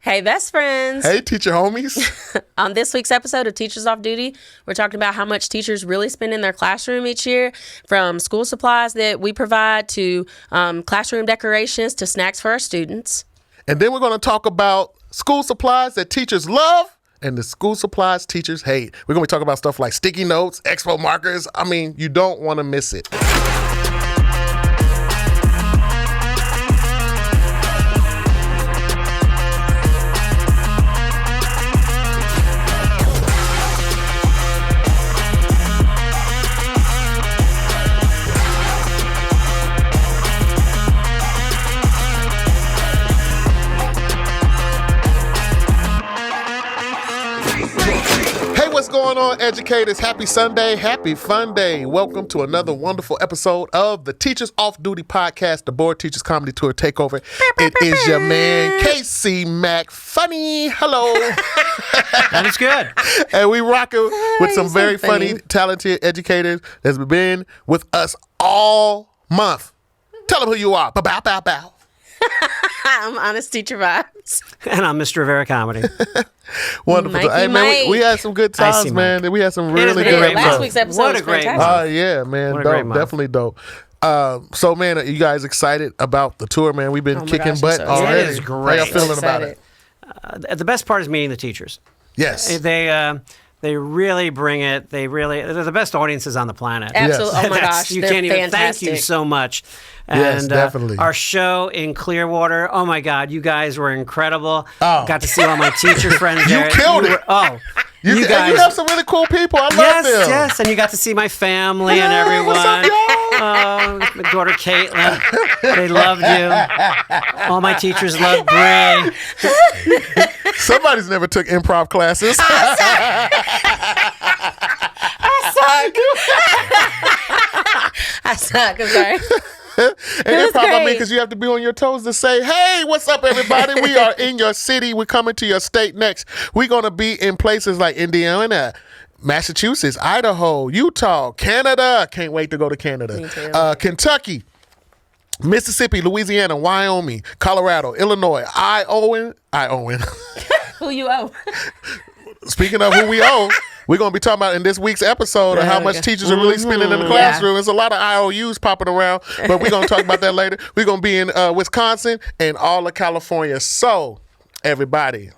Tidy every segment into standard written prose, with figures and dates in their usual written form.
Hey, best friends. Hey, teacher homies. On this week's episode of Teachers Off Duty, we're talking about how much teachers really spend in their classroom each year, from school supplies that we provide to classroom decorations to snacks for our students. And then we're going to talk about school supplies that teachers love and the school supplies teachers hate. We're going to be talking about stuff like sticky notes, expo markers. I mean, you don't want to miss it. What's going on, educators? Happy Sunday, happy fun day. Welcome to another wonderful episode of the Teachers Off Duty podcast, the Board Teachers Comedy Tour Takeover. It is your man, KC Mack. Funny. Hello. That is good. And we rocking with some very funny, talented educators that's been with us all month. Tell them who you are. Bow, bow, bow. I'm Honest Teacher Vibes. And I'm Mr. Rivera Comedy. Wonderful. Mikey Hey, man, Mike. we had some good times, man. We had some really good great Last episodes. week's episode What was a great fantastic. month. Yeah, man. What a great Dope. month. Definitely dope. So, man, are you guys excited about the tour, man? We've been Oh my kicking gosh, butt I'm so already. excited. It is How great. y'all feeling So about excited. it? The best part is meeting the teachers. Yes. They really bring it. They're the best audiences on the planet. Absolutely. Oh my gosh. You they're can't even fantastic. thank you so much. Yes, And definitely. Our show in Clearwater, oh my God, you guys were incredible. Oh. Got to see all my teacher friends there. killed it. You And guys. you have some really cool people. I love them. Yes, and you got to see my family and Hey, everyone. what's up, y'all? Oh, my daughter Caitlin, they loved you. All my teachers loved Bri. Somebody's never took improv classes. I suck. I'm sorry. And was improv, I mean, great. because you have to be on your toes to say, hey, what's up, everybody? We are in your city. We're coming to your state next. We're going to be in places like Indiana, Massachusetts, Idaho, Utah, Canada. Can't wait to go to Canada. Me too. Kentucky, Mississippi, Louisiana, Wyoming, Colorado, Illinois. I Owen. Who you owe? Speaking of who we owe, we're going to be talking about in this week's episode of how much teachers are really spending in the classroom. There's a lot of IOUs popping around, but we're going to talk about that later. We're going to be in Wisconsin and all of California. So, everybody,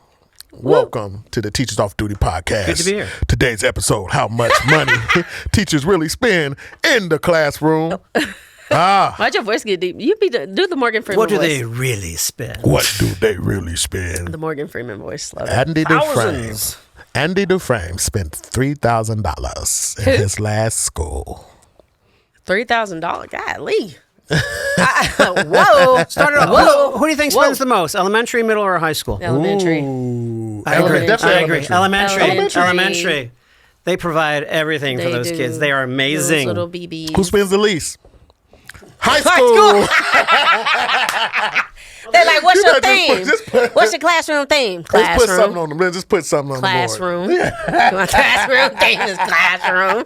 welcome to the Teachers Off Duty podcast. Good to be here. Today's episode, how much money teachers really spend in the classroom. Why'd your voice get deep? You do the Morgan Freeman What do voice. they really spend? What do they really spend? The Morgan Freeman voice. Love it. Andy Dufresne. Thousands. Andy Dufresne spent $3,000 in his last school. $3,000. Golly. Whoa. Start it off. Whoa. Who do you think spends the most? Elementary, middle, or high school? Elementary. Ooh. I agree. Definitely I agree. elementary. Elementary. They provide everything for They those do. kids. They are amazing. Those little BBs. Who spends the least? High High school. They're like, what's You your know, theme? just put- What's your classroom theme? Let's put something Classroom. on them. Let's just put something on Classroom. the board. My classroom theme is classroom.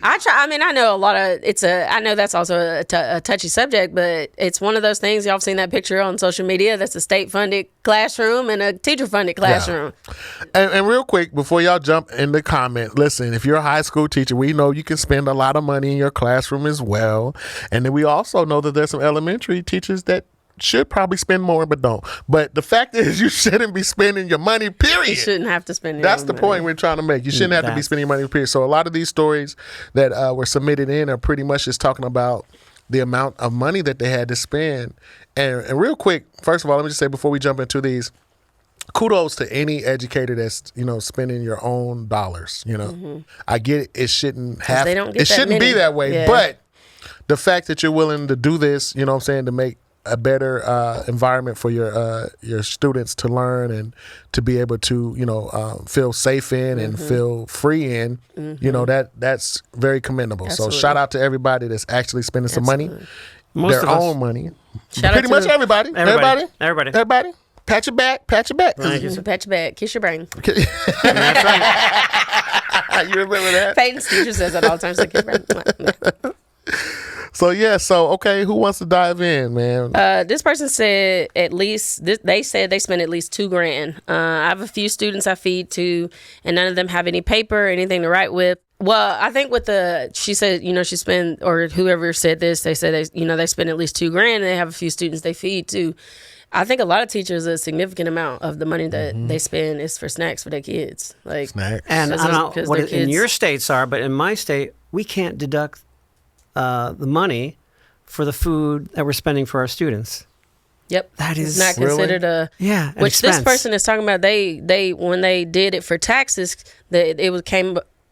I know a lot of I know that's also a touchy subject, but it's one of those things. Y'all have seen that picture on social media. That's a state-funded classroom and a teacher-funded classroom. And real quick, before y'all jump in the comment, listen, if you're a high school teacher, we know you can spend a lot of money in your classroom as well. And then we also know that there's some elementary teachers that should probably spend more but don't. But the fact is, you shouldn't be spending your money, period. You shouldn't have to spend. That's the point we're trying to make. You shouldn't have to be spending money, period. So a lot of these stories that were submitted in are pretty much just talking about the amount of money that they had to spend. And real quick, first of all, let me just say before we jump into these, kudos to any educator that's spending your own dollars. I get it shouldn't have they don't get it that shouldn't be many. that way, Yeah. but the fact that you're willing to do this, to make a better environment for your students to learn and to be able to feel safe in and feel free in, that's very commendable. Absolutely. So shout out to everybody that's actually spending some money, Most their of us. own money. Shout out Pretty to much everybody. Everybody. Pat your back. Pat your back. Kiss your brain. That's right. You remember that? Peyton's teacher says that all the time. She's like, kiss your brain. Okay, who wants to dive in, man? This person said they said they spent at least $2,000. I have a few students I feed to, and none of them have any paper or anything to write with. Well, I think she said, she spent, or whoever said this, they said they spend at least $2,000 and they have a few students they feed to. I think a lot of teachers, a significant amount of the money that they spend is for snacks for their kids. Like snacks. And I don't know what in your states are, but in my state, we can't deduct the money for the food that we're spending for our students. Yep, that is not considered an expense. This person is talking about. They when they did it for taxes,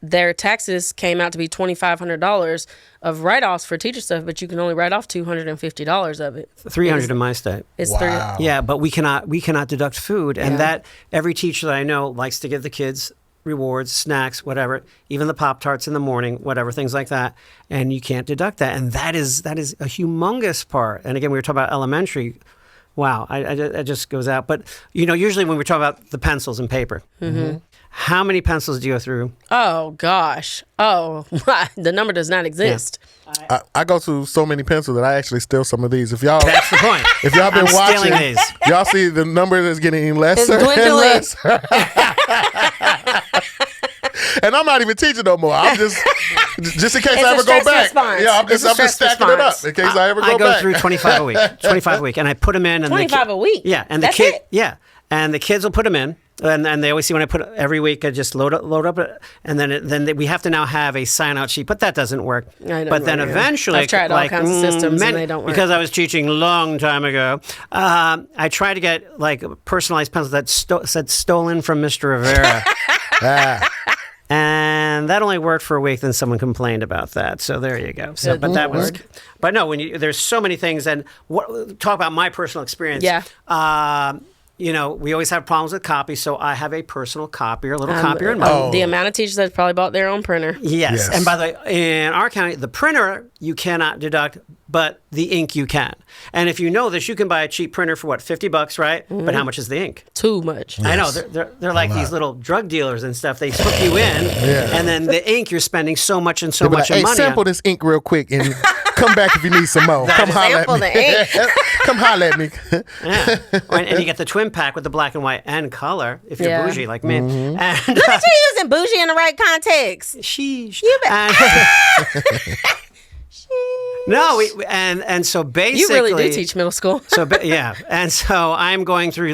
their taxes came out to be $2,500 of write-offs for teacher stuff, but you can only write off $250 of it. $300 in my state. It's wow. Yeah, but we cannot deduct food, and that every teacher that I know likes to give the kids rewards, snacks, whatever, even the Pop-Tarts in the morning, whatever, things like that, and you can't deduct that, and that is a humongous part. And again, we were talking about elementary. Wow, it just goes out. But usually when we talk about the pencils and paper. Mm-hmm. How many pencils do you go through? Oh, gosh. Oh, the number does not exist. Yeah. I go through so many pencils that I actually steal some of these. If y'all, that's the point. If y'all been watching, these. Y'all see the number that's getting lesser and lesser. And I'm not even teaching no more. I'm just in case I ever go back. Response. Yeah, I'm just stacking it up in case I ever go back. I go through 25 a week. 25 a week, and I put them in. And 25 a week. Yeah, and that's it. Yeah, and the kids will put them in. And they always see when I put every week, I just load up, and then we have to now have a sign out sheet, but that doesn't work. But then eventually, I've tried all kinds of systems and they don't work. Because I was teaching a long time ago, I tried to get like a personalized pencil that said "stolen from Mr. Rivera." And that only worked for a week. Then someone complained about that. So there you go. So, but that was. But no, there's so many things, and talk about my personal experience. Yeah. We always have problems with copies, so I have a personal copier, a little copier in mind. The amount of teachers that probably bought their own printer. Yes. And by the way, in our county, the printer you cannot deduct, but the ink you can. And if you know this, you can buy a cheap printer for $50, right? Mm-hmm. But how much is the ink? Too much. Yes. I know. They're like these little drug dealers and stuff. They hook you in, and then the ink, you're spending so much and so much money. Sample this ink real quick and come back if you need some more. Come holler at me. Come holler at me. Yeah. And you get the twin pack with the black and white and color if you're bougie like me. Mm-hmm. And, look at you using bougie in the right context. Sheesh. No, and so basically, you really do teach middle school. And so I'm going through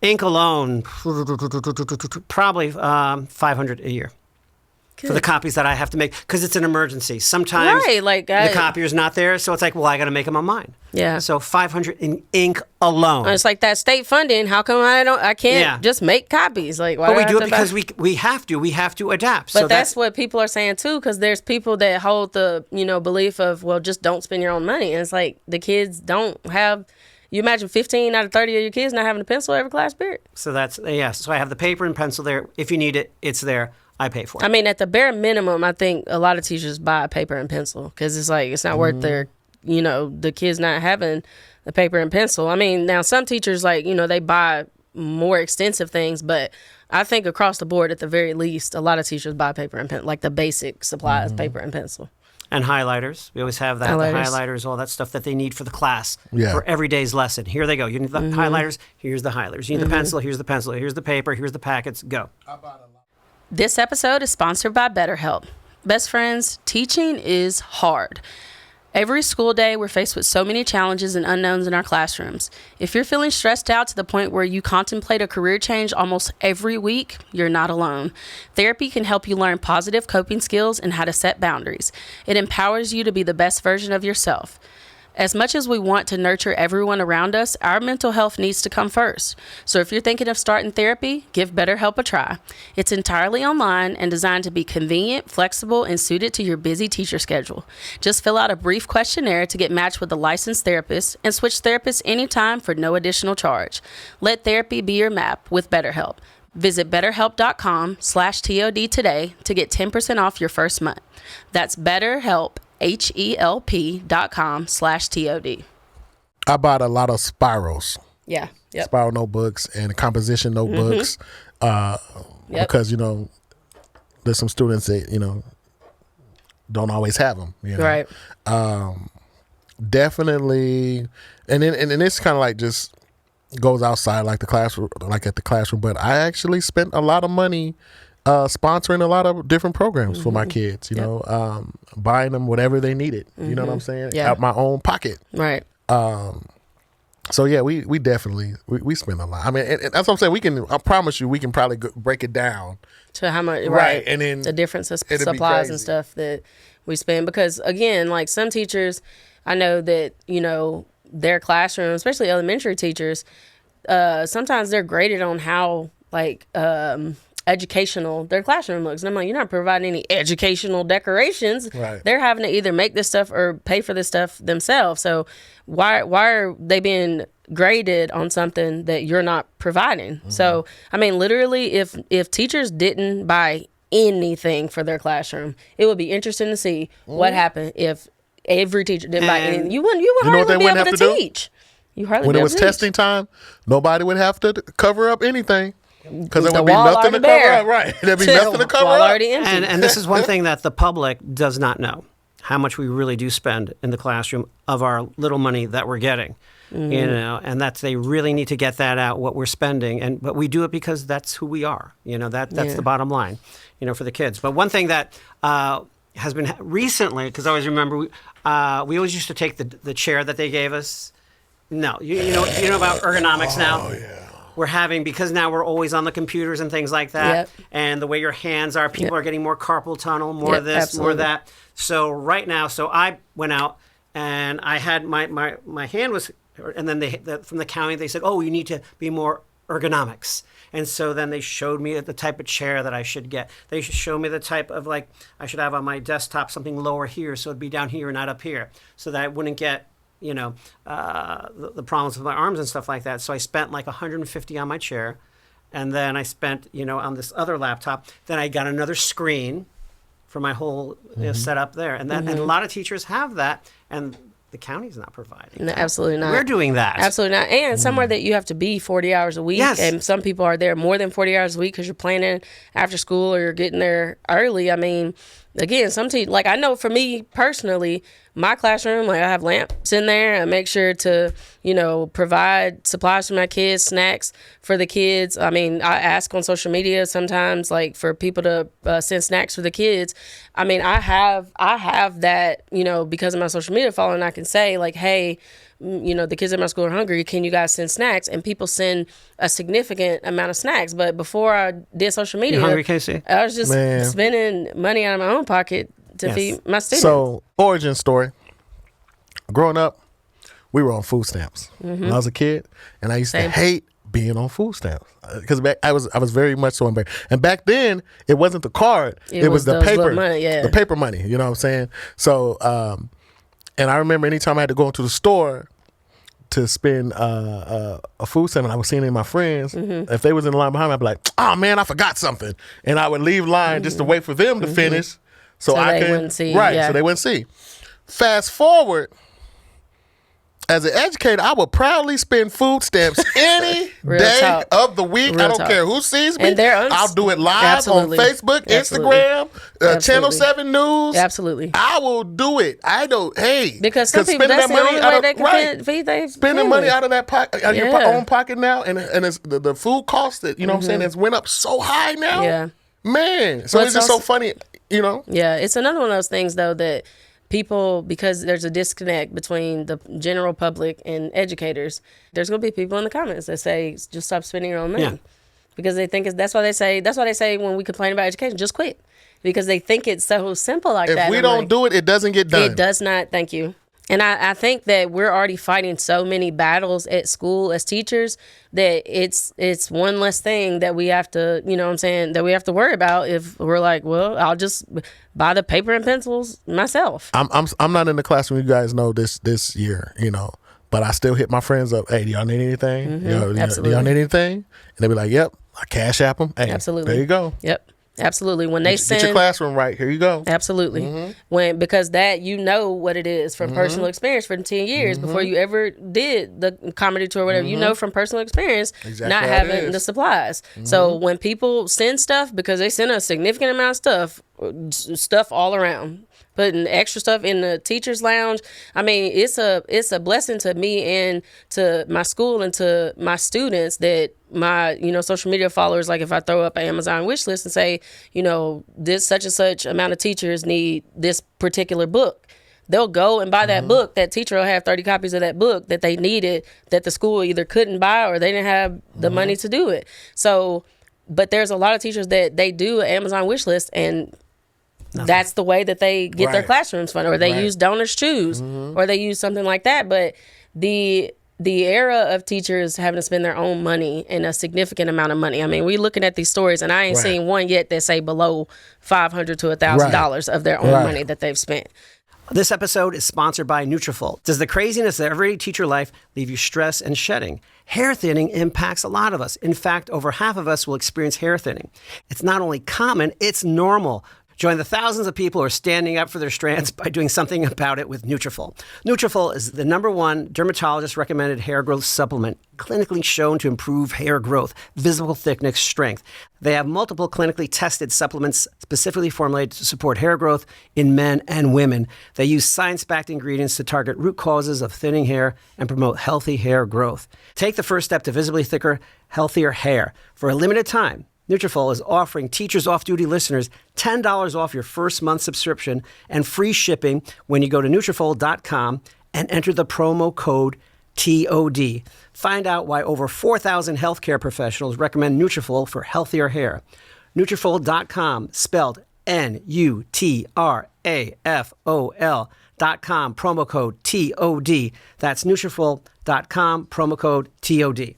ink alone, probably $500 a year. Good. For the copies that I have to make, because it's an emergency. Sometimes the copier's not there, so it's like, well, I got to make them on mine. Yeah. So $500 in ink alone. It's like that state funding. How come I can't just make copies? Like, why? But we do it because we have to. We have to adapt. But so that's what people are saying too, because there's people that hold the belief of, well, just don't spend your own money, and it's like the kids don't have. You imagine 15 out of 30 of your kids not having a pencil every class period. So that's So I have the paper and pencil there. If you need it, it's there. I pay for it. I mean, at the bare minimum, I think a lot of teachers buy paper and pencil because it's like it's not worth their, the kids not having the paper and pencil. I mean, now some teachers they buy more extensive things, but I think across the board, at the very least, a lot of teachers buy paper and pencil, like the basic supplies, paper and pencil. And highlighters. We always have that. The highlighters, all that stuff that they need for the class, for every day's lesson. Here they go. You need the highlighters. Here's the highlighters. You need the pencil. Here's the pencil. Here's the paper. Here's the packets. Go. This episode is sponsored by BetterHelp. Best friends, teaching is hard. Every school day, we're faced with so many challenges and unknowns in our classrooms. If you're feeling stressed out to the point where you contemplate a career change almost every week, you're not alone. Therapy can help you learn positive coping skills and how to set boundaries. It empowers you to be the best version of yourself. As much as we want to nurture everyone around us, our mental health needs to come first. So if you're thinking of starting therapy, give BetterHelp a try. It's entirely online and designed to be convenient, flexible, and suited to your busy teacher schedule. Just fill out a brief questionnaire to get matched with a licensed therapist and switch therapists anytime for no additional charge. Let therapy be your map with BetterHelp. Visit BetterHelp.com/TOD today to get 10% off your first month. That's BetterHelp. HELP.com/TOD. I bought a lot of spirals. Yeah. Yep. Spiral notebooks and composition notebooks. Because, there's some students that, don't always have them. You know? Right. Definitely, and then it's kind of like just goes outside like the classroom, like at the classroom. But I actually spent a lot of money sponsoring a lot of different programs for my kids. You know, buying them whatever they needed. You know what I'm saying? Out my own pocket. Right. So yeah, we definitely we spend a lot. I mean, and that's what I'm saying. I promise you, we can probably break it down to how much, right? And then the difference of supplies and stuff that we spend. Because again, like some teachers, I know that, you know, their classroom, especially elementary teachers, sometimes they're graded on how like educational their classroom looks. And I'm like, you're not providing any educational decorations. Right. They're having to either make this stuff or pay for this stuff themselves. So why are they being graded on something that you're not providing? So, I mean, literally, if teachers didn't buy anything for their classroom, it would be interesting to see what happened if every teacher didn't buy anything. You would hardly be able to teach. You hardly when be it able was to testing time, nobody would have to cover up anything. Because there The would be wall nothing to already cover bare. up, right? There'd be nothing to cover Wall up. already empty. And this is one thing that the public does not know, how much we really do spend in the classroom of our little money that we're getting. You know, and they really need to get that out, what we're spending, but we do it because that's who we are. You know, that's the bottom line, you know, for the kids. But one thing that has been recently, because I always remember we always used to take the chair that they gave us. No, you know about ergonomics now. Oh yeah. We're having, because now we're always on the computers and things like that, and the way your hands are, people are getting more carpal tunnel, more this, absolutely. more that. So right now, I went out and I had my hand was, and then from the county they said, oh, you need to be more ergonomics. And so then they showed me the type of chair that I should get. They should show me the type of, like, I should have on my desktop something lower here, so it'd be down here and not up here, so that I wouldn't get, you know, the problems with my arms and stuff like that. So I spent like $150 on my chair, and then I spent, you know, on this other laptop. Then I got another screen for my whole setup there, and and a lot of teachers have that, and the county's not providing. No, that. absolutely not. We're doing that. Absolutely not. And somewhere that you have to be 40 hours a week. Yes. And some people are there more than 40 hours a week because you're planning after school or you're getting there early. I mean, again, like I know for me personally, my classroom, like I have lamps in there. I make sure to, you know, provide supplies for my kids, snacks for the kids. I mean, I ask on social media sometimes, like for people to send snacks for the kids. I mean, I have that, you know, because of my social media following, I can say like, hey, you know, the kids at my school are hungry. Can you guys send snacks? And people send a significant amount of snacks. But before I did social media, You hungry, KC? I was just spending money out of my own pocket to feed my students. So, origin story. Growing up, we were on food stamps when I was a kid, and I used to hate being on food stamps because I was very much so embarrassed. And back then, it wasn't the card; it was the paper money, the paper money. You know what I'm saying? So, and I remember anytime I had to go into the store to spend a food stamp, and I was seeing it in my friends. If they was in the line behind me, I'd be like, "Oh man, I forgot something," and I would leave line just to wait for them to finish, so I could wouldn't see, so they wouldn't see. Fast forward. As an educator, I would proudly spend food stamps any day of the week. I don't care who sees me. I'll do it live on Facebook, Instagram, Channel 7 News. Absolutely. I will do it. I don't, because some people, that's the only way they can feed their spending money out of that pocket, out of your own pocket now, and it's the food cost that, you know what I'm saying, has went up so high now. Yeah. Man. So it's just so funny, you know? Yeah. It's another one of those things, though, that people, because there's a disconnect between the general public and educators, there's going to be people in the comments that say, just stop spending your own money. Because they think that's why they say when we complain about education, just quit. Because they think it's so simple like that. If we don't do it, it doesn't get done. It does not. Thank you. And I think that we're already fighting so many battles at school as teachers that it's one less thing that we have to, you know what I'm saying, that we have to worry about if we're like, well, I'll just buy the paper and pencils myself. I'm not in the classroom, you guys know, this year, you know, but I still hit my friends up. Hey, do y'all need anything? Do y'all need anything? And they be like, yep, I cash app them. Hey, absolutely. There you go. Yep. Absolutely. When they send, get your classroom right. Here you go. Absolutely. Because that, you know what it is from personal experience for 10 years before you ever did the comedy tour or whatever. You know from personal experience not having the supplies. So when people send stuff, because they send a significant amount of stuff all around, putting extra stuff in the teacher's lounge. I mean, it's a blessing to me and to my school and to my students that my, social media followers, like if I throw up an Amazon wish list and say, this such and such amount of teachers need this particular book, they'll go and buy that book. That teacher will have 30 copies of that book that they needed, that the school either couldn't buy or they didn't have the money to do it. So, but there's a lot of teachers that they do an Amazon wish list, and that's the way that they get their classrooms funded, or they use Donors Choose, or they use something like that. But the era of teachers having to spend their own money, and a significant amount of money. I mean, we looking at these stories, and I ain't seen one yet that say below $500 to $1,000 of their own money that they've spent. This episode is sponsored by Nutrafol. Does the craziness of everyday teacher life leave you stressed and shedding? Hair thinning impacts a lot of us. In fact, over half of us will experience hair thinning. It's not only common, it's normal. Join the thousands of people who are standing up for their strands by doing something about it with Nutrafol. Nutrafol is the #1 dermatologist-recommended hair growth supplement, clinically shown to improve hair growth, visible thickness, strength. They have multiple clinically tested supplements specifically formulated to support hair growth in men and women. They use science-backed ingredients to target root causes of thinning hair and promote healthy hair growth. Take the first step to visibly thicker, healthier hair. For a limited time, Nutrafol is offering Teachers Off-Duty listeners $10 off your first month subscription and free shipping when you go to Nutrafol.com and enter the promo code TOD. Find out why over 4,000 healthcare professionals recommend Nutrafol for healthier hair. Nutrafol.com, spelled Nutrafol.com, promo code TOD. That's Nutrafol.com, promo code TOD.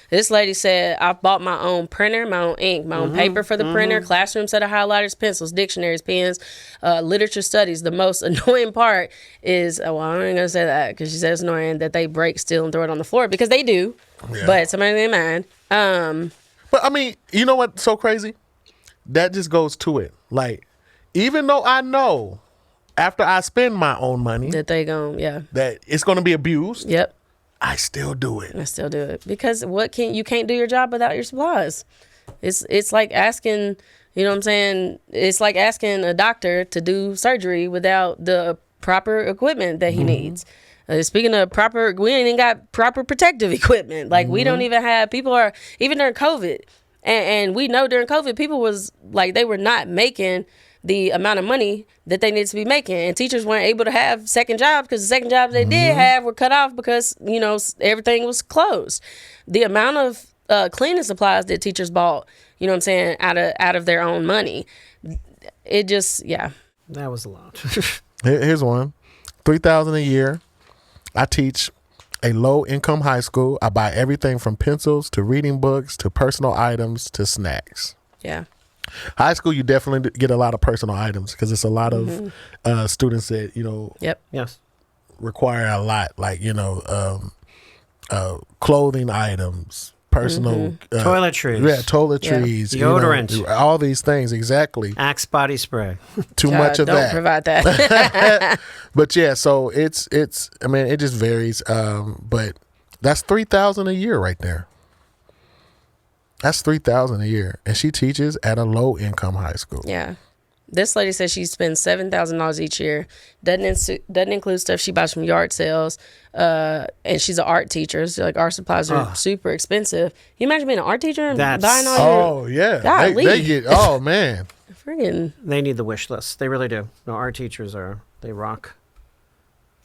This lady said, I bought my own printer, my own ink, my own paper for the printer, classroom set of highlighters, pencils, dictionaries, pens, literature studies. The most annoying part is, well, I'm not going to say that because she said it's annoying that they break, steal, and throw it on the floor, because they do, but somebody didn't mind. But I mean, you know what's so crazy? That just goes to it. Like, even though I know after I spend my own money that that it's going to be abused. Yep. I still do it. Because you can't do your job without your supplies. It's like asking, you know what I'm saying? It's like asking a doctor to do surgery without the proper equipment that he needs. Speaking of proper, we ain't even got proper protective equipment. Like we don't even have, people are, even during COVID, and we know during COVID, people was like, they were not making the amount of money that they needed to be making, and teachers weren't able to have second jobs because the second jobs they did have were cut off because everything was closed. The amount of cleaning supplies that teachers bought, you know what I'm saying, out of their own money, it just that was a lot. Here's one: $3,000 a year. I teach a low-income high school. I buy everything from pencils to reading books to personal items to snacks. Yeah. High school, you definitely get a lot of personal items because it's a lot of students that require a lot, like clothing items, personal toiletries, toiletries, deodorant, all these things. Exactly. Axe body spray. Too much of that. Don't provide that. But so it's. I mean, it just varies. But that's $3,000 a year right there. That's $3,000 a year, and she teaches at a low-income high school. Yeah, this lady says she spends $7,000 each year. Doesn't include stuff she buys from yard sales. And she's an art teacher, so like art supplies are super expensive. You imagine being an art teacher and buying all your... They get. Oh man, friggin'. They need the wish list. They really do. No, art teachers they rock.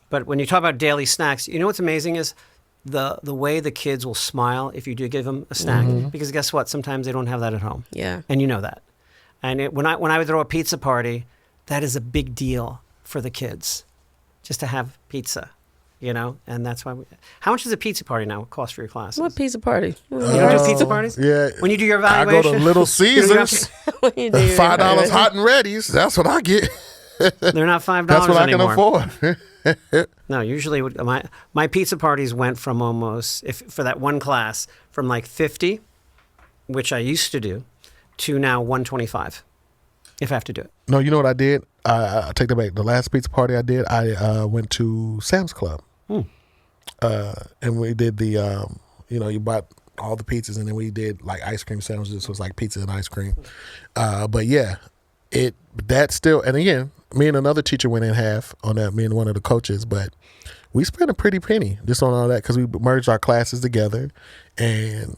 But when you talk about daily snacks, you know what's amazing is the way the kids will smile if you do give them a snack, because guess what? Sometimes they don't have that at home. Yeah. And you know that. And when I would throw a pizza party, that is a big deal for the kids, just to have pizza, and that's why. How much does a pizza party now cost for your classes? What pizza party? You don't do pizza parties? Yeah. When you do your evaluation, I go to Little Caesars. $5 hot and ready's. That's what I get. They're not $5 That's what anymore. I can afford. No, usually my pizza parties went from almost, for that one class, from like 50, which I used to do, to now 125, if I have to do it. No, you know what I did? I take that back. The last pizza party I did, I went to Sam's Club. And we did the, you bought all the pizzas, and then we did like ice cream sandwiches. So it was like pizza and ice cream. But yeah, that's still, and again, me and another teacher went in half on that, me and one of the coaches, but we spent a pretty penny just on all that because we merged our classes together. And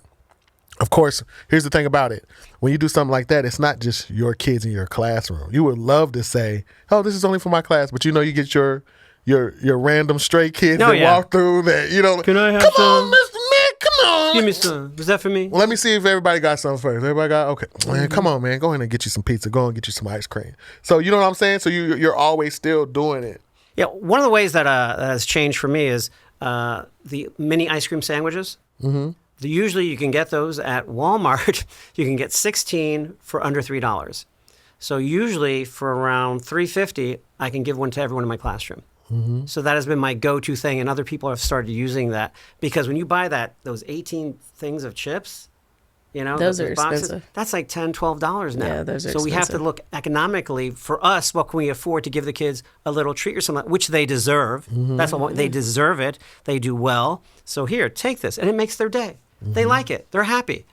of course, here's the thing about it. When you do something like that, it's not just your kids in your classroom. You would love to say, oh, this is only for my class. But you know, you get your random stray kids that walk through that, you know. Can I have come some? on, Mr. Mack, come on. Give me some. Was that for me? Well, let me see if everybody got something first. Everybody got, okay. Man, come on, man. Go ahead and get you some pizza. Go and get you some ice cream. So, you know what I'm saying? So you're always still doing it. Yeah, one of the ways that has changed for me is the mini ice cream sandwiches. Mm-hmm. Usually you can get those at Walmart. You can get 16 for under $3. So usually for around $3.50, I can give one to everyone in my classroom. Mm-hmm. So that has been my go-to thing, and other people have started using that because when you buy those 18 things of chips, you know, those are boxes, expensive. That's like $10, $12 now. Yeah, those are so we have to look economically for us. What can we afford to give the kids a little treat or something, which they deserve? Mm-hmm. That's what they deserve it. They do well. So here, take this, and it makes their day. Mm-hmm. They like it. They're happy.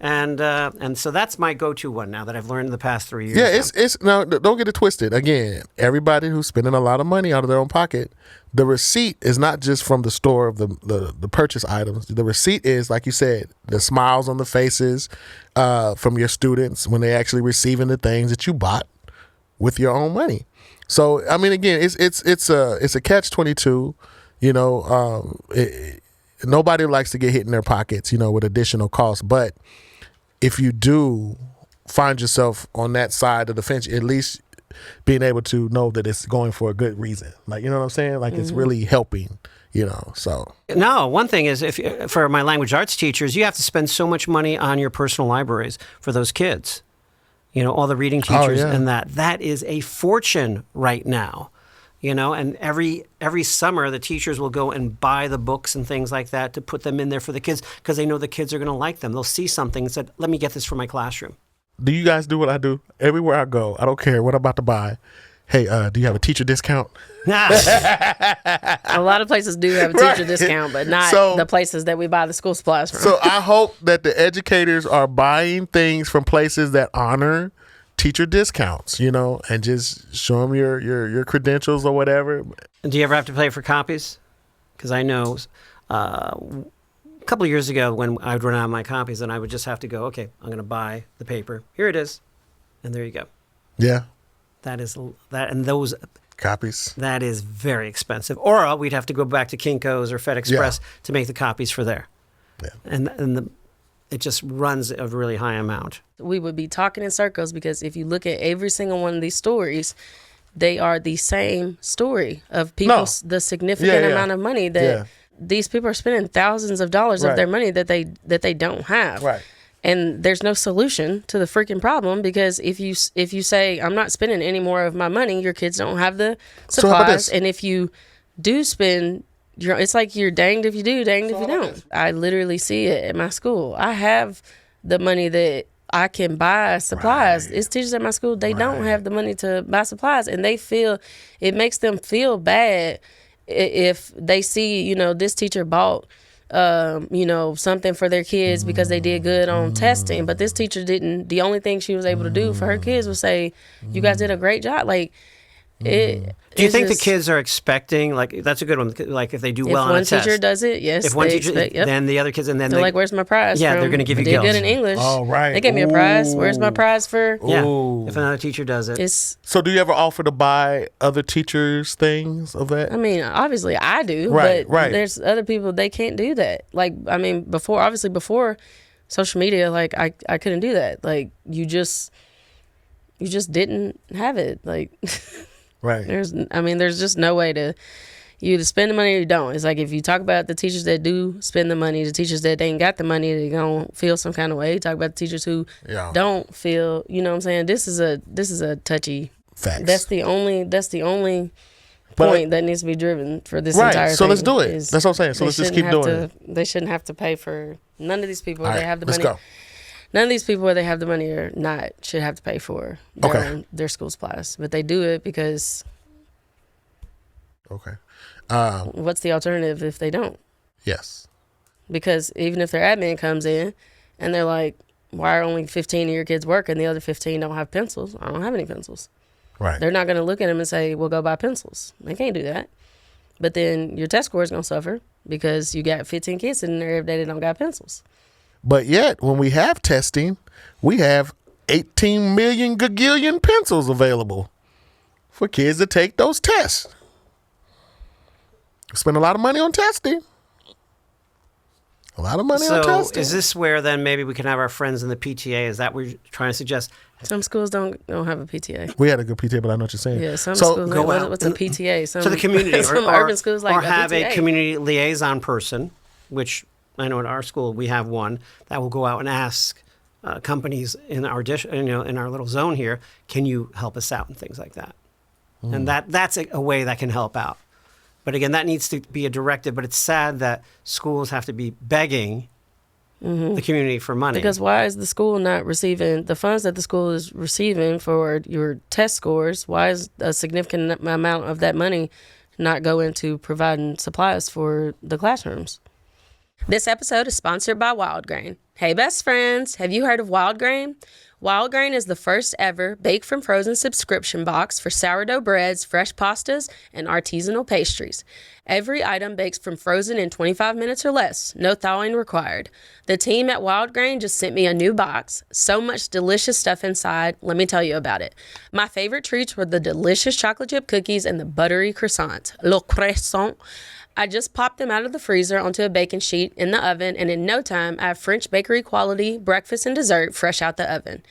And so that's my go-to one now that I've learned in the past 3 years. Yeah, it's no, don't get it twisted. Again, everybody who's spending a lot of money out of their own pocket, the receipt is not just from the store of the purchase items. The receipt is, like you said, the smiles on the faces from your students when they're actually receiving the things that you bought with your own money. So I mean, again, it's a catch-22. You know, nobody likes to get hit in their pockets, you know, with additional costs. But if you do find yourself on that side of the fence, at least being able to know that it's going for a good reason. Like, you know what I'm saying? Like, it's really helping, you know, so. No, one thing is, for my language arts teachers, you have to spend so much money on your personal libraries for those kids. You know, all the reading teachers and that is a fortune right now. You know, and every summer the teachers will go and buy the books and things like that to put them in there for the kids because they know the kids are going to like them. They'll see something and said, let me get this for my classroom. Do you guys do what I do? Everywhere I go, I don't care what I'm about to buy. Hey, do you have a teacher discount? A lot of places do have a teacher discount, but not the places that we buy the school supplies from. So I hope that the educators are buying things from places that honor teacher discounts, you know, and just show them your credentials or whatever. Do you ever have to pay for copies? Because I know a couple of years ago when I would run out of my copies, and I would just have to go, okay, I'm going to buy the paper. Here it is. And there you go. Yeah. And those copies. That is very expensive. Or we'd have to go back to Kinko's or FedExpress to make the copies for there. Yeah. And it just runs a really high amount. We would be talking in circles because if you look at every single one of these stories, they are the same story of people, the significant amount of money that these people are spending thousands of dollars of their money that they don't have. Right. And there's no solution to the freaking problem because if you say, I'm not spending any more of my money, your kids don't have the supplies. And if you do spend, it's like you're danged if you do, danged if you don't. I literally see it at my school. I have the money that I can buy supplies. It's teachers at my school, they don't have the money to buy supplies. And it makes them feel bad if they see, you know, this teacher bought, you know, something for their kids because they did good on testing. But this teacher didn't. The only thing she was able to do for her kids was say, you guys did a great job. Like, do you think the kids are expecting, like, that's a good one, like if they do well on a test? If one teacher does it, yes. If one teacher, then the other kids, and then they're like, where's my prize? Yeah, they're going to give you gills. Did good in English. Oh, right. They gave me a prize. Where's my prize for? Yeah, if another teacher does it. So do you ever offer to buy other teachers things of that? I mean, obviously I do, but there's other people, they can't do that. Like, I mean, before social media, like, I couldn't do that. Like, you just didn't have it. Like... Right. There's just no way to you either spend the money or you don't. It's like if you talk about the teachers that do spend the money, the teachers that ain't got the money, they're gonna feel some kind of way. You talk about the teachers who don't feel, you know what I'm saying? This is a touchy fact. That's the only point that needs to be driven for this entire thing. So let's do it. That's what I'm saying. So let's just keep doing it. They shouldn't have to pay for none of these people. All they have the money. Let's go. None of these people, whether they have the money or not, should have to pay for their school supplies. But they do it because... Okay. What's the alternative if they don't? Yes. Because even if their admin comes in and they're like, why are only 15 of your kids working? The other 15 don't have pencils. I don't have any pencils. Right. They're not going to look at them and say, well, go buy pencils. They can't do that. But then your test score is going to suffer because you got 15 kids sitting there every day that don't got pencils. But yet, when we have testing, we have 18 million gagillion pencils available for kids to take those tests. Spend a lot of money on testing. A lot of money on testing. So is this where then maybe we can have our friends in the PTA? Is that what you're trying to suggest? Some schools don't have a PTA. We had a good PTA, but I know what you're saying. Yeah, some schools go like, out what's a PTA? To the community. Some urban schools like or a have PTA. a community liaison person, which I know at our school we have one, that will go out and ask companies in our in our little zone here, can you help us out and things like that. And that's a way that can help out. But again, that needs to be a directive. But it's sad that schools have to be begging the community for money. Because why is the school not receiving the funds that the school is receiving for your test scores? Why is a significant amount of that money not go into providing supplies for the classrooms? This episode is sponsored by Wild Grain. Hey, best friends, have you heard of Wild Grain? Wild Grain is the first ever baked from frozen subscription box for sourdough breads, fresh pastas, and artisanal pastries. Every item bakes from frozen in 25 minutes or less, no thawing required. The team at Wild Grain just sent me a new box. So much delicious stuff inside. Let me tell you about it. My favorite treats were the delicious chocolate chip cookies and the buttery croissant. Le croissant. I just popped them out of the freezer onto a baking sheet in the oven, and in no time, I have French bakery quality breakfast and dessert fresh out the oven.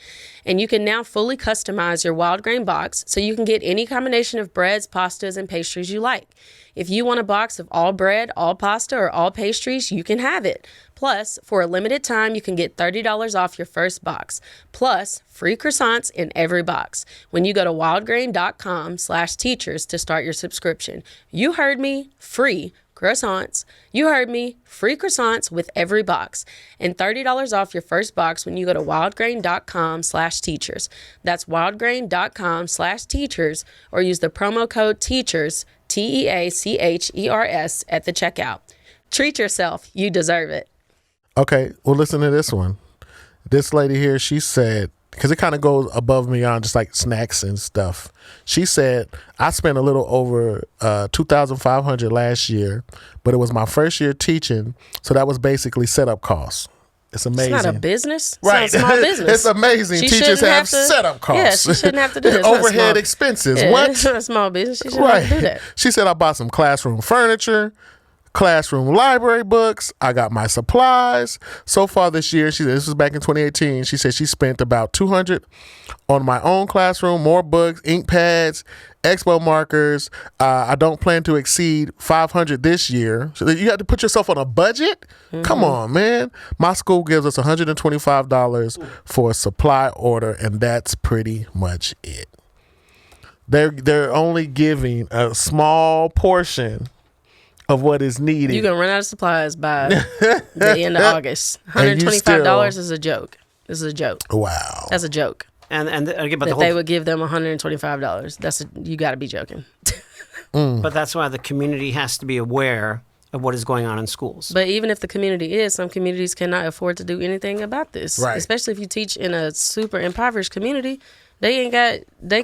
And you can now fully customize your Wild Grain box so you can get any combination of breads, pastas, and pastries you like. If you want a box of all bread, all pasta, or all pastries, you can have it. Plus, for a limited time, you can get $30 off your first box. Plus, free croissants in every box when you go to wildgrain.com/teachers to start your subscription. You heard me, free croissants. You heard me, free croissants with every box. And $30 off your first box when you go to wildgrain.com/teachers. That's wildgrain.com/teachers, or use the promo code TEACHERS, TEACHERS, at the checkout. Treat yourself. You deserve it. Okay, well, listen to this one. This lady here, she said, because it kind of goes above and beyond just like snacks and stuff. She said, I spent a little over $2,500 last year, but it was my first year teaching, so that was basically setup costs. It's amazing. It's not a business. It's right. not a small business. It's amazing. Teachers have setup costs. Yeah, she shouldn't have to do that. Overhead expenses. Yeah, what? It's not a small business. She shouldn't have to do that. She said, I bought some classroom furniture, classroom library books. I got my supplies. So far this year, she said, this was back in 2018, she said she spent about $200 on my own classroom, more books, ink pads, expo markers. I don't plan to exceed $500 this year. So you have to put yourself on a budget? Mm-hmm. Come on, man. My school gives us $125 for a supply order, and that's pretty much it. They're only giving a small portion of what is needed. You're going to run out of supplies by the end of August. $125 is a joke. This is a joke. Wow. That's a joke. And again, but they would give them $125. You got to be joking. But that's why the community has to be aware of what is going on in schools. But even if the community is, some communities cannot afford to do anything about this. Right. Especially if you teach in a super impoverished community. They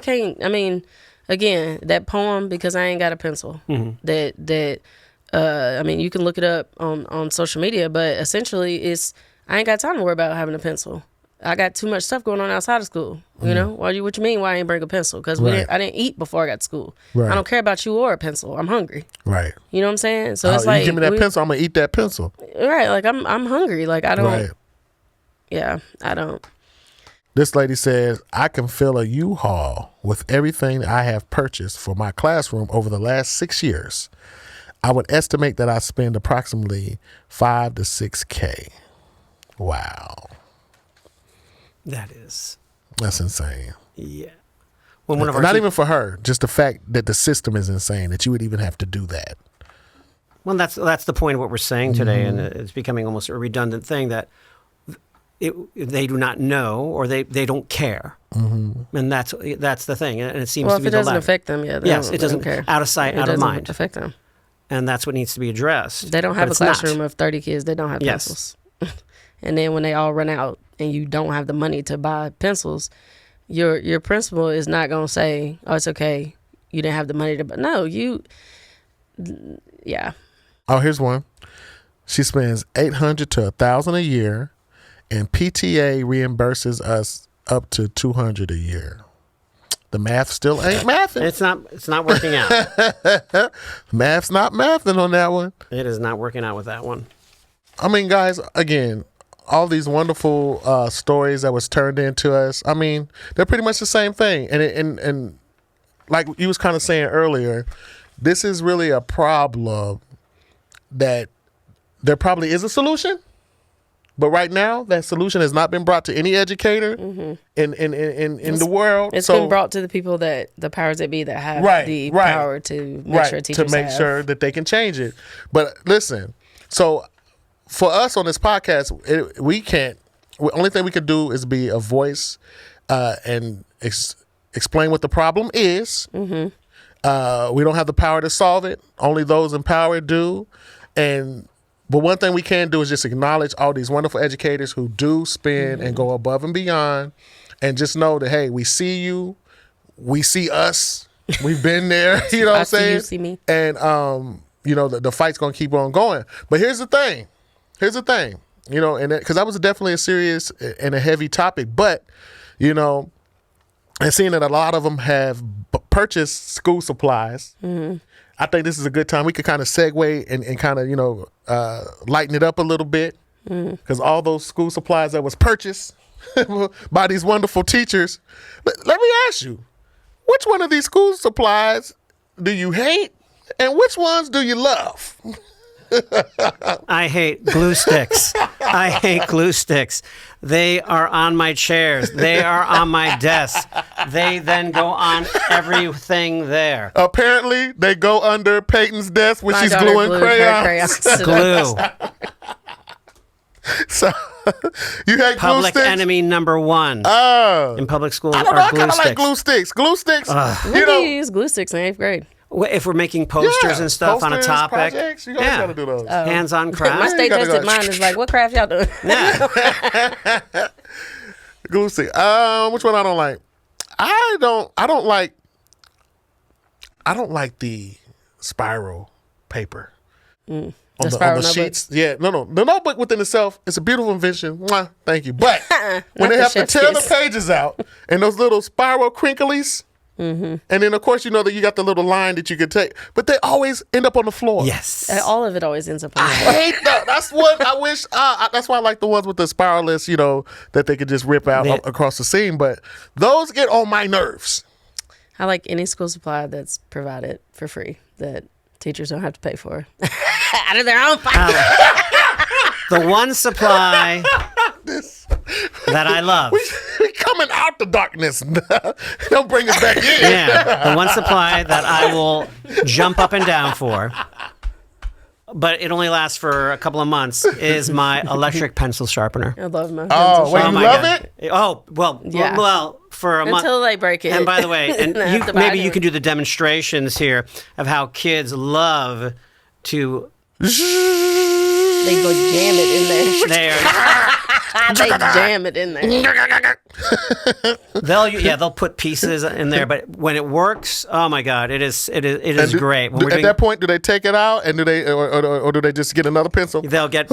can't, I mean, again, that poem, Because I Ain't Got a Pencil, I mean, you can look it up on social media, but essentially it's, I ain't got time to worry about having a pencil. I got too much stuff going on outside of school. You know, what you mean? Why I ain't bring a pencil? Because I didn't eat before I got to school. Right. I don't care about you or a pencil. I'm hungry. Right. You know what I'm saying? So it's like, you give me that pencil, I'm gonna eat that pencil. Right. Like I'm hungry. Like I don't. Right. Yeah, I don't. This lady says, I can fill a U-Haul with everything I have purchased for my classroom over the last 6 years. I would estimate that I spend approximately $5,000 to $6,000. Wow. That's insane. Yeah. Well, not even for her, just the fact that the system is insane, that you would even have to do that. Well, that's the point of what we're saying today, and it's becoming almost a redundant thing that they do not know or they don't care. And that's the thing, and it seems to be the latter. Well, if it doesn't affect them, yes, it doesn't care. Out of sight, out of mind. Affect them. And that's what needs to be addressed. They don't have a classroom of 30 kids. They don't have pencils. And then when they all run out and you don't have the money to buy pencils, Your principal is not going to say, oh, it's okay, you didn't have the money to, but no, yeah. Oh, here's one. She spends $800 to $1,000 a year, and PTA reimburses us up to $200 a year. The math still ain't mathing. It's not working out. Math's not mathing on that one. It is not working out with that one. I mean, guys, again, all these wonderful stories that was turned into us. I mean, they're pretty much the same thing. And like you was kind of saying earlier, this is really a problem that there probably is a solution. But right now, that solution has not been brought to any educator in the world. It's been brought to the people the powers that be that have the power to make sure teachers sure that they can change it. But listen, so for us on this podcast, we can't. The only thing we can do is be a voice and explain what the problem is. We don't have the power to solve it. Only those in power do. But one thing we can do is just acknowledge all these wonderful educators who do spend and go above and beyond, and just know that, hey, we see you, we see us, we've been there. You know what I'm saying? You see me. And the fight's gonna keep on going. But here's the thing, and because that was definitely a serious and a heavy topic. But and seeing that a lot of them have purchased school supplies. I think this is a good time. We could kind of segue and kind of, lighten it up a little bit. Because all those school supplies that was purchased by these wonderful teachers. Let me ask you, which one of these school supplies do you hate and which ones do you love? I hate glue sticks. I hate glue sticks. They are on my chairs. They are on my desk. They then go on everything there. Apparently, they go under Peyton's desk when she's gluing crayons. Glue. So, you hate glue Public sticks? enemy number one in public schools I don't know, are I glue kind of sticks. like glue sticks. Glue sticks, When do you use glue sticks in 8th grade? If we're making posters and stuff on a topic, projects, you always gotta do those. Hands-on My craft. state tested mine is like, what craft y'all doing? Yeah. Glue stick. Which one I don't like? I don't like the spiral paper. On the sheets. Yeah, no. The notebook within itself, it's a beautiful invention. Mwah, thank you. But when they have to tear the pages out and those little spiral crinklies, and then of course you know that you got the little line that you could take, but they always end up on the floor. Yes. All of it always ends up on the I floor. hate that. That's what I wish. That's why I like the ones with the spiralless, that they could just rip out across the seam. But those get on my nerves. I like any school supply that's provided for free that teachers don't have to pay for out of their own pocket. The one supply that I love. We coming out the darkness. Don't bring us back in. Yeah, the one supply that I will jump up and down for, but it only lasts for a couple of months, is my electric pencil sharpener. I love my Oh, wait, you love it? Oh, well, Yeah. well, for a month. until they break it. And by the way, and Then I have to buy maybe new. you can do the demonstrations here of how kids love to. They go jam it in there. They They jam it in there. they'll put pieces in there, but when it works, oh my God, it is great. When we're At doing, that point, do they take it out and do they or do they just get another pencil? they'll get.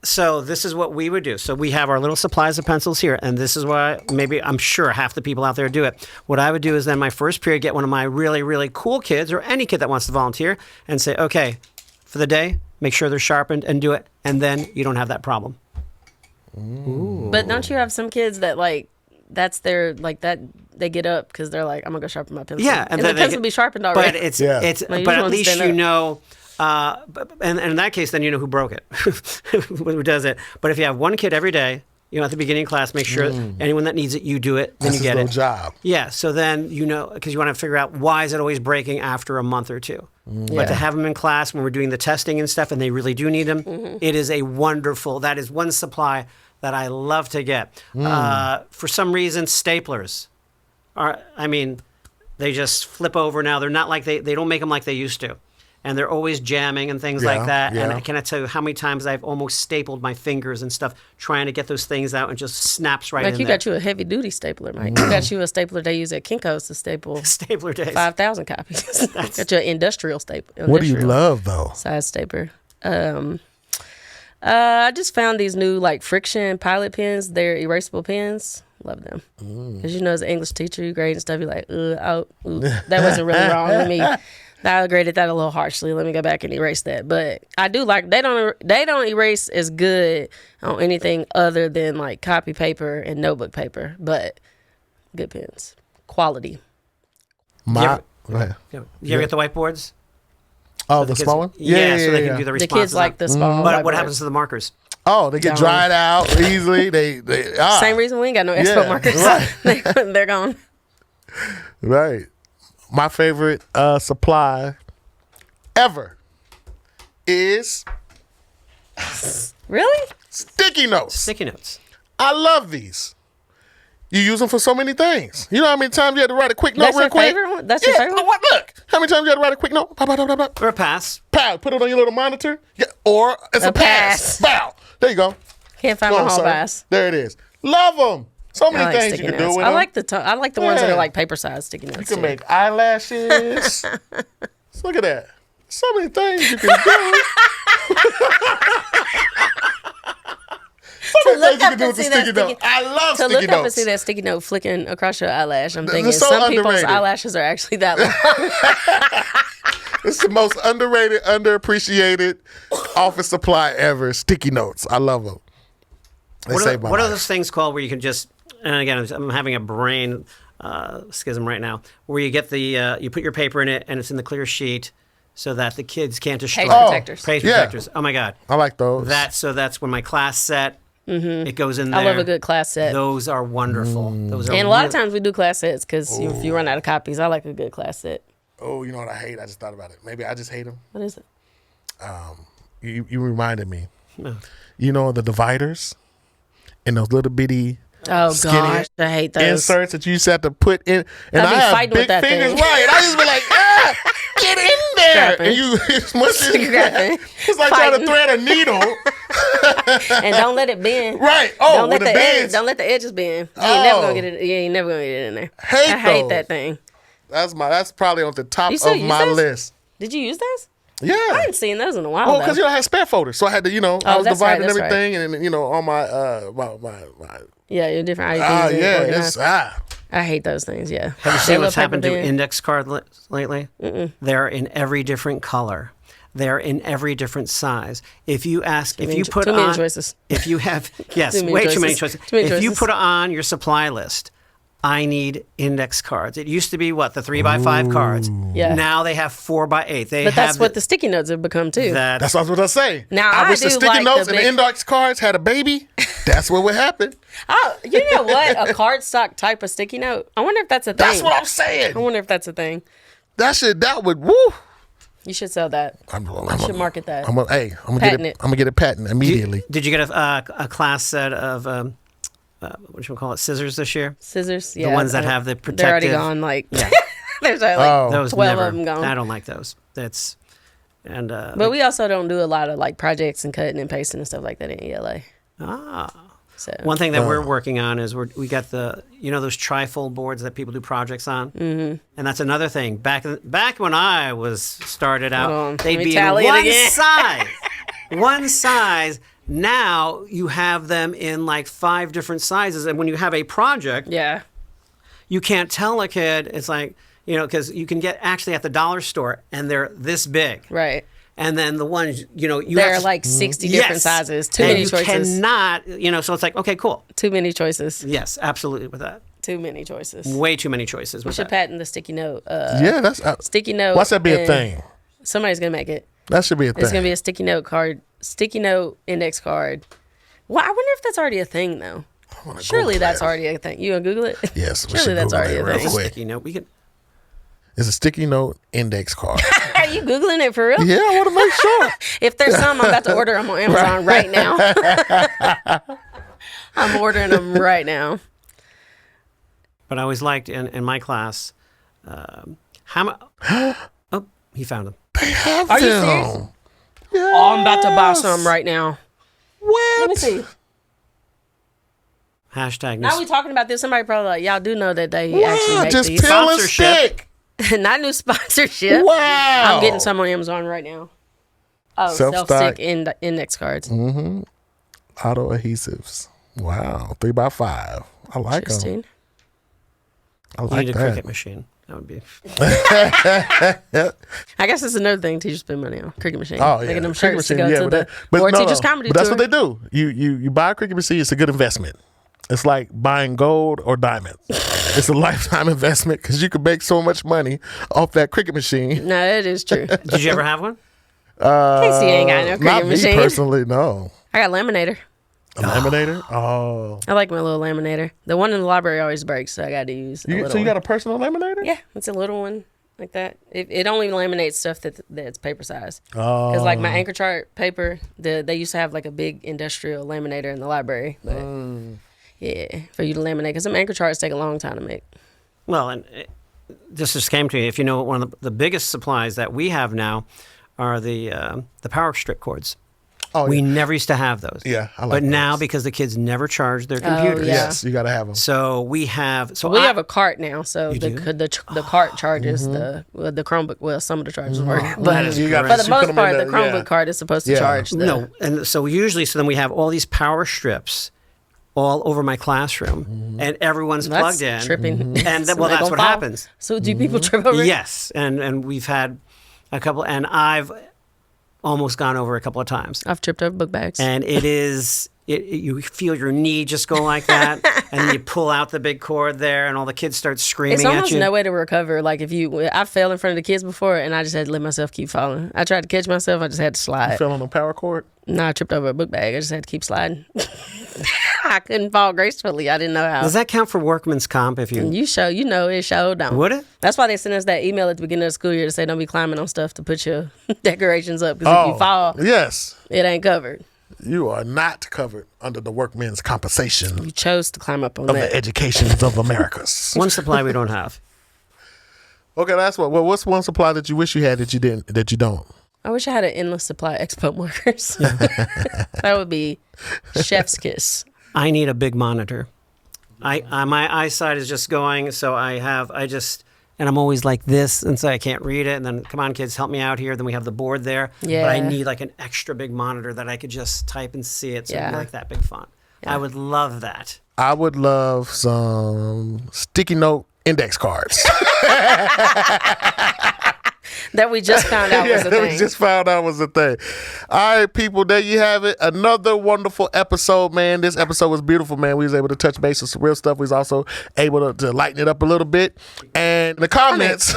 So this is what we would do. So we have our little supplies of pencils here, and this is why maybe I'm sure half the people out there do it. What I would do is then my first period, get one of my really, really cool kids or any kid that wants to volunteer and say, okay, for the day, make sure they're sharpened and do it, and then you don't have that problem. Ooh. But don't you have some kids that that's their that they get up because they're like, I'm gonna go sharpen my pencil. Yeah, and the pencil be sharpened already. But it's Yeah. Like, you but just at wanna least stand you up. know, and in that case, then you know who broke it, who does it. But if you have one kid every day, at the beginning of class, make sure anyone that needs it, you do it, then That's you get his it. little job. Yeah, so then because you want to figure out why is it always breaking after a month or two. But to have them in class when we're doing the testing and stuff, and they really do need them, it is that is one supply that I love to get. For some reason, staplers they just flip over now. They're not like they don't make them like they used to. and they're always jamming and things like that. And I cannot tell you how many times I've almost stapled my fingers and stuff trying to get those things out, and just snaps right in there. You got you a heavy duty stapler, Mike. You got you a stapler they use at Kinko's to staple stapler days. 5,000 copies. Got you an industrial stapler. What do you love though? Size stapler. I just found these new like friction pilot pens. They're erasable pens. Love them. Because as an English teacher, you grade and stuff, you're like, that wasn't really wrong. I graded that a little harshly. Let me go back and erase that. But I do like, they don't erase as good on anything other than like copy paper and notebook paper. But good pens. Quality. Go ahead. You ever get the whiteboards? Oh, the small one? Yeah, so they can do the responses. The kids like the small But what happens to the markers? Oh, they get dried out easily. Same reason we ain't got no expo markers. Right. They're gone. Right. My favorite supply ever is really sticky notes. Sticky notes. I love these. You use them for so many things. You know how many times you had to write a quick note real quick? Favorite one? That's your favorite one? Look. How many times you had to write a quick note? Or a pass. Pow. Put it on your little monitor. Yeah. Or it's a pass. Bow. There you go. Can't find my whole pass. There it is. Love them. So many things you can do with them. I like the ones that are like paper size sticky notes. You can make eyelashes. Look at that. So many things you can do. So many things you can do with the sticky note. I love sticky notes. To look up and see that sticky note flicking across your eyelash, I'm thinking some people's eyelashes are actually that long. It's the most underrated, underappreciated office supply ever. Sticky notes. I love them. What are those things called where you can just, and again, I'm having a brain schism right now, where you get you put your paper in it and it's in the clear sheet so that the kids can't destroy it. Protectors. Page protectors. Oh my God. I like those. That's when my class set. It goes in there. I love a good class set. Those are wonderful. Those are and a lot of times we do class sets because if you run out of copies, I like a good class set. Oh, you know what I hate? I just thought about it. Maybe I just hate them. What is it? You reminded me. No. You know the dividers and those little bitty gosh, I hate those inserts that you used to have to put in. And I have big fingers, right? I used to be like, get in there, Scrapping. and you it's like trying to thread a needle. And don't let it bend. Right. Oh, don't let the edges bend. You ain't never gonna get it. You ain't never gonna get it in there. I hate that thing. That's probably on the top of my list. Did you use those? Yeah. I hadn't seen those in a while. Well, because I had spare folders, so I had to, I was dividing everything, right. and then all my your different IDs. I hate those things. Yeah. Have you seen what's happened to index cards lately? They're in every different color. They're in every different size. If you put too many choices. If you have too many choices. If you put on your supply list, I need index cards. It used to be the 3x5 cards. Yeah. Now they have 4x8. But that's what the sticky notes have become too. That's what I was going to say. Now I wish the sticky notes and the index cards had a baby. That's what would happen. Oh, you know what? A cardstock type of sticky note. I wonder if that's a thing. That's what I'm saying. I wonder if that's a thing. That would woo. You should sell that. You should market that. I'm gonna get a patent immediately. Did you get a class set of what should we call it? Scissors this year? Scissors, yeah. The ones that have the protective. They're already gone. There's those 12 of them gone. I don't like those. But we also don't do a lot of projects and cutting and pasting and stuff like that in ELA. So. One thing that we're working on is we got those trifold boards that people do projects on, and that's another thing. Back when I was started out, they'd be in one size. Now you have them in 5 different sizes, and when you have a project, you can't tell a kid. It's because you can get actually at the dollar store, and they're this big, right? And then the ones, they're 60 different sizes. Too many choices. You cannot, so it's okay, cool. Too many choices. Yes, absolutely with that. Too many choices. Way too many choices. We should patent the sticky note. That's sticky note. Watch that be a thing. Somebody's gonna make it. That should be a thing. It's gonna be a sticky note card, sticky note index card. Well, I wonder if that's already a thing though. Surely that's already a thing. You gonna Google it? Yes. Surely that's already a thing. Sticky note. We can. It's a sticky note index card. Are you Googling it for real? Yeah, I want to make sure. If there's some, I'm about to order them on Amazon right now. I'm ordering them right now. But I always liked in my class, oh, he found them. They have Are you them. serious? Yes. Oh, I'm about to buy some right now. What? Let me see. Hashtag. Now we talking about this. Somebody probably like, y'all do know that they Wow, actually make just these. peel and Sponsorship. stick. Not new sponsorship. Wow. I'm getting some on Amazon right now. Oh, Self-stock. self-stick index cards. Auto adhesives. Wow. 3x5. I like them. Interesting. I You like need a that. cricket machine. That would be. I guess it's another thing teachers spend money on. Cricket machine. Oh, yeah. Making them Cricket shirts to machine, go yeah, to but the Board no, Teachers Comedy But that's Tour. what they do. You buy a cricket machine, it's a good investment. It's like buying gold or diamonds. It's a lifetime investment because you can make so much money off that cricket machine. No, that is true. Did you ever have one? Casey ain't got no cricket Not me machine. personally, no. I got a laminator. A laminator? Oh. I like my little laminator. The one in the library always breaks, so I got to use a little So you one. got a personal laminator? Yeah, it's a little one like that. It only laminates stuff that's paper size. Oh. Because like my anchor chart paper, they used to have like a big industrial laminator in the library. But yeah, for you to laminate, because some anchor charts take a long time to make. Well, and this just came to me. If you know, one of the biggest supplies that we have now are the power strip cords. Oh, We yeah. never used to have those. Yeah, I like But now, those. because the kids never charge their computers, yeah. Yes, you got to have them. so we have. So We have a cart now, so You do? the cart charges the Chromebook. Well, some of the charges work, That but is You gotta- for the you put most them part, in the the- Chromebook yeah. cart is supposed to Yeah. charge. no, and so usually, so then we have all these power strips all over my classroom, and everyone's That's plugged in. tripping. And So well, they that's gonna what fall. happens. So do people trip over? it? Yes, and we've had a couple, and I've almost gone over a couple of times. I've tripped over book bags. And it is, you feel your knee just go like that, and then you pull out the big cord there, and all the kids start screaming It's at almost you. no way to recover. Like I fell in front of the kids before, and I just had to let myself keep falling. I tried to catch myself, I just had to slide. Fell on the power cord? No, I tripped over a book bag. I just had to keep sliding. I couldn't fall gracefully. I didn't know how. Does that count for workman's comp? If you You know it showed don't. would it? That's why they sent us that email at the beginning of the school year to say don't be climbing on stuff to put your decorations up, because if you fall, Yes. it ain't covered. You are not covered under the workmen's compensation You chose to climb up on of that. the educations of Americas. One supply we don't have. Okay, that's what. Well, what's one supply that you wish you had that you didn't, that you don't? I wish I had an endless supply of expo markers. That would be chef's kiss. I need a big monitor. My eyesight is just going, so and I'm always like this, and so I can't read it. And then, come on, kids, help me out here. Then we have the board there. Yeah. But I need like an extra big monitor that I could just type and see it. So it'd be Yeah. like that big font. Yeah. I would love that. I would love some sticky note index cards. That we just found out was a that thing. we just found out was a thing. All right, people, there you have it. Another wonderful episode, man. This episode was beautiful, man. We was able to touch base with some real stuff. We was also able to lighten it up a little bit. And in the comments,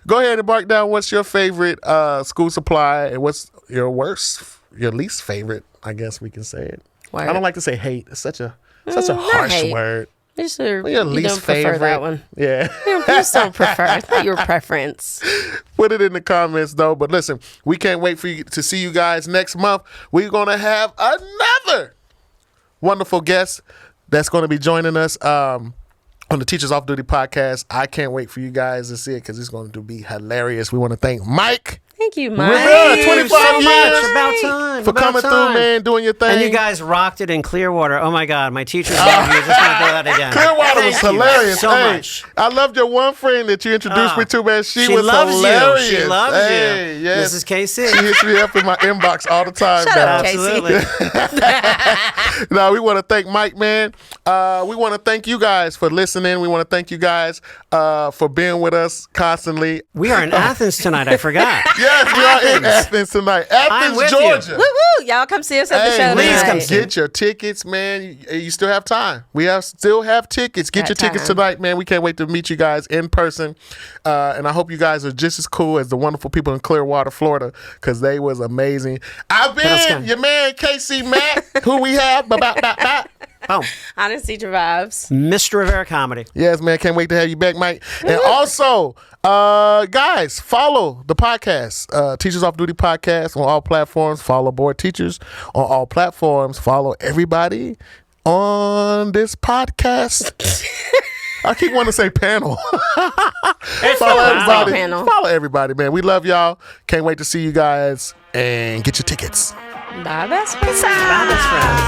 go ahead and mark down what's your favorite school supply and what's your least favorite, I guess we can say it. Word. I don't like to say hate. It's such a harsh hate. word. Just Your you least don't prefer favorite. that one. Yeah. You just don't prefer. It's not your preference. Put it in the comments, though. But listen, we can't wait for you to see you guys next month. We're going to have another wonderful guest that's going to be joining us on the Teachers Off Duty podcast. I can't wait for you guys to see it because it's going to be hilarious. We want to thank Mike Thank you, Mike. Rivera, 25 so years. much. About time. for About coming time. through, man, doing your thing. And you guys rocked it in Clearwater. Oh my God, my teacher's love you. Just want to do that again. Clearwater was Thank you hilarious. so Hey, much. I loved your one friend that you introduced me to, man. She was loves hilarious. you. She loves hey, you. Yes. Mrs. KC. She hits me up in my inbox all the time Shut now. up, Casey. Absolutely. No, we want to thank Mike, man. We want to thank you guys for listening. We want to thank you guys for being with us constantly. We are in Athens tonight. I forgot. Yes, we are in Athens tonight. I'm Athens, with you. Georgia. Woo woo! Y'all come see us at the Hey, show please tonight. come see. get your tickets, man. You still have time. Still have tickets. Get Got your tickets time. tonight, man. We can't wait to meet you guys in person. And I hope you guys are just as cool as the wonderful people in Clearwater, Florida, because they was amazing. I've been your man, KC Mack, who we have. Oh, Honest Teacher Vibes. Mr. Rivera Comedy. Yes, man. Can't wait to have you back, Mike. And also, guys, follow the podcast, Teachers Off Duty Podcast on all platforms. Follow Board Teachers on all platforms. Follow everybody on this podcast. I keep wanting to say panel. It's Follow everybody. Panel. Follow everybody, man. We love y'all. Can't wait to see you guys and get your tickets. Bye, best friends. Bye, best friends.